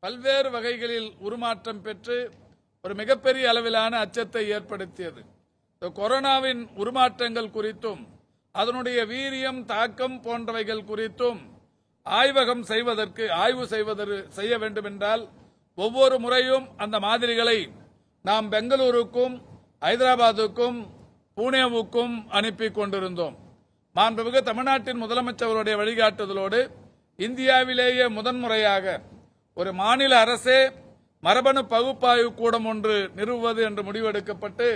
பல்வேறு வகைகளில் உருமாற்றம் பெற்று ஒரு மிகப்பெரிய அளவிலான அச்சத்தை ஏற்படுத்தியது. கொரோனாவின் உருமாற்றங்கள் குறித்தும் அதனுடைய வீரியம், தாக்கம் போன்றவைகள் குறித்தும் ஆய்வு செய்ய வேண்டும் என்றால் ஒவ்வொரு முறையும் அந்த மாதிரிகளை நாம் பெங்களூருக்கும், ஹைதராபாத்துக்கும், புனேவுக்கும் அனுப்பி கொண்டிருந்தோம். மாண்புமிகு தமிழ்நாட்டின் முதலமைச்சருடைய வழிகாட்டுதலோடு இந்தியாவிலேயே முதன்முறையாக ஒரு மாநில அரசே மரபணு பகுப்பாய்வு கூடம் ஒன்று நிறுவுவது என்று முடிவெடுக்கப்பட்டு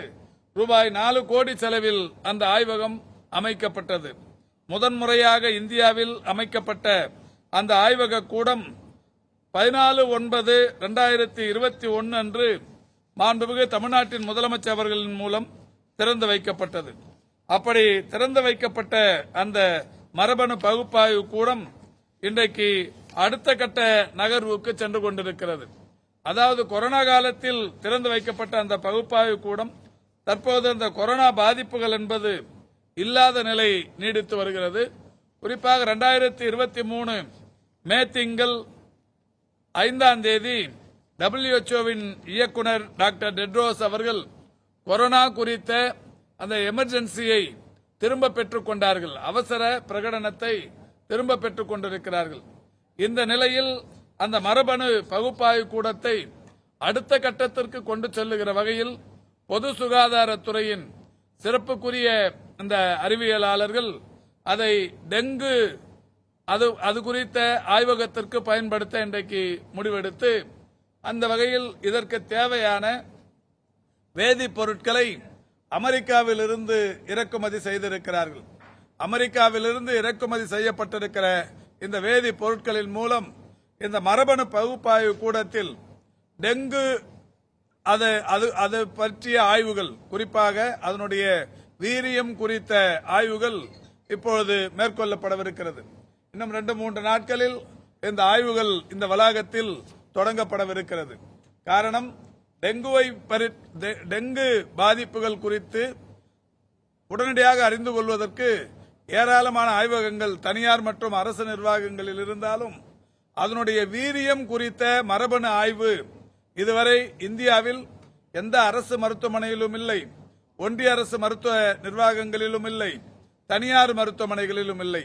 ரூபாய் 4 கோடி செலவில் அந்த ஆய்வகம் அமைக்கப்பட்டது. முதன்முறையாக இந்தியாவில் அமைக்கப்பட்ட அந்த ஆய்வக கூடம் 14/9/2021 அன்று மாண்புமிகு தமிழ்நாட்டின் முதலமைச்சர் அவர்களின் மூலம் திறந்து வைக்கப்பட்டது. அப்படி திறந்து வைக்கப்பட்ட அந்த மரபணு பகுப்பாய்வு கூடம் இன்றைக்கு அடுத்த கட்ட நகர்வுக்கு சென்று கொண்டிருக்கிறது. அதாவது கொரோனா காலத்தில் திறந்து வைக்கப்பட்ட அந்த பகுப்பாய்வு கூடம் தற்போது அந்த கொரோனா பாதிப்புகள் என்பது இல்லாத நிலை நீடித்து வருகிறது. குறிப்பாக 2023 மே திங்கள் 5ஆம் தேதி WHO-வின் இயக்குனர் டாக்டர் டெட்ரோஸ் அவர்கள் கொரோனா குறித்த அந்த எமர்ஜென்சியை திரும்ப பெற்றுக் கொண்டார்கள். அவசர பிரகடனத்தை திரும்ப பெற்றுக் கொண்டிருக்கிறார்கள். இந்த நிலையில் அந்த மரபணு பகுப்பாய்வு கூடத்தை அடுத்த கட்டத்திற்கு கொண்டு செல்லுகிற வகையில் பொது சுகாதாரத்துறையின் சிறப்புக்குரிய இந்த அறிவியலாளர்கள் அதை டெங்கு அது குறித்த ஆய்வகத்திற்கு பயன்படுத்த இன்றைக்கு முடிவெடுத்து அந்த வகையில் இதற்கு தேவையான வேதிப்பொருட்களை அமெரிக்காவிலிருந்து இறக்குமதி செய்திருக்கிறார்கள். அமெரிக்காவிலிருந்து இறக்குமதி செய்யப்பட்டிருக்கிற இந்த வேதி பொருட்களின் மூலம் இந்த மரபணு பகுப்பாய்வு கூடத்தில் டெங்கு அது பற்றிய ஆய்வுகள், குறிப்பாக அதனுடைய வீரியம் குறித்த ஆய்வுகள் இப்பொழுது மேற்கொள்ளப்படவிருக்கிறது. இன்னும் 2-3 நாட்களில் இந்த ஆய்வுகள் இந்த வளாகத்தில் தொடங்கப்படவிருக்கிறது. காரணம், டெங்கு பாதிப்புகள் குறித்து உடனடியாக அறிந்து கொள்வதற்கு ஏராளமான ஆய்வகங்கள் தனியார் மற்றும் அரசு நிர்வாகங்களில் இருந்தாலும் அதனுடைய வீரியம் குறித்த மரபணு ஆய்வு இதுவரை இந்தியாவில் எந்த அரசு மருத்துவமனையிலும் இல்லை, ஒன்றிய அரசு மருத்துவ நிர்வாகங்களிலும் இல்லை, தனியார் மருத்துவமனைகளிலும் இல்லை.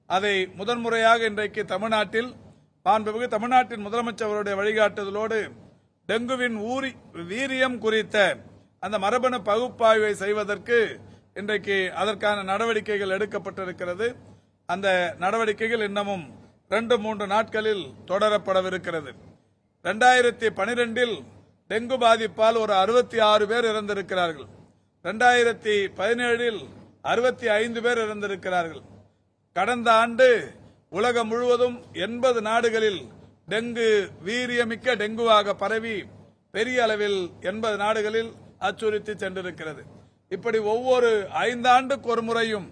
அதை முதன்முறையாக இன்றைக்கு தமிழ்நாட்டில் மாண்புமிகு தமிழ்நாட்டின் முதலமைச்சர் அவருடைய வழிகாட்டுதலோடு டெங்குவின் வீரியம் குறித்த அந்த மரபணு பகுப்பாய்வை செய்வதற்கு இன்றைக்கு அதற்கான நடவடிக்கைகள் எடுக்கப்பட்டிருக்கிறது. அந்த நடவடிக்கைகள் இன்னமும் 2-3 நாட்களில் தொடரப்படவிருக்கிறது. 2012 டெங்கு பாதிப்பால் ஒரு 66 பேர் இறந்திருக்கிறார்கள். 2017 65 பேர் இறந்திருக்கிறார்கள். கடந்த ஆண்டு உலகம் முழுவதும் 80 நாடுகளில் டெங்கு வீரியமிக்க டெங்குவாக பரவி பெரிய அளவில் 80 நாடுகளில் அச்சுறுத்தி சென்றிருக்கிறது. இப்படி ஒவ்வொரு 5 ஆண்டுக்கு ஒரு முறையும்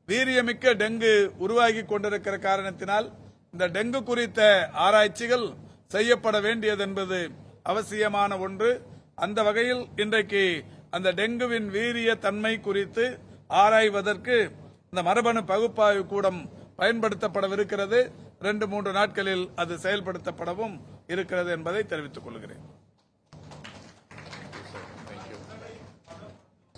வீரியமிக்க டெங்கு உருவாகி கொண்டிருக்கிற காரணத்தினால் இந்த டெங்கு குறித்த ஆராய்ச்சிகள் செய்யப்பட வேண்டியது என்பது அவசியமான ஒன்று. அந்த வகையில் இன்றைக்கு அந்த டெங்குவின் வீரிய தன்மை குறித்து ஆராய்வதற்கு இந்த மரபணு பகுப்பாய்வு கூடம் பயன்படுத்தப்படவிருக்கிறது. 2-3 நாட்களில் அது செயல்படுத்தப்படவும் இருக்கிறது என்பதை தெரிவித்துக் கொள்கிறேன்.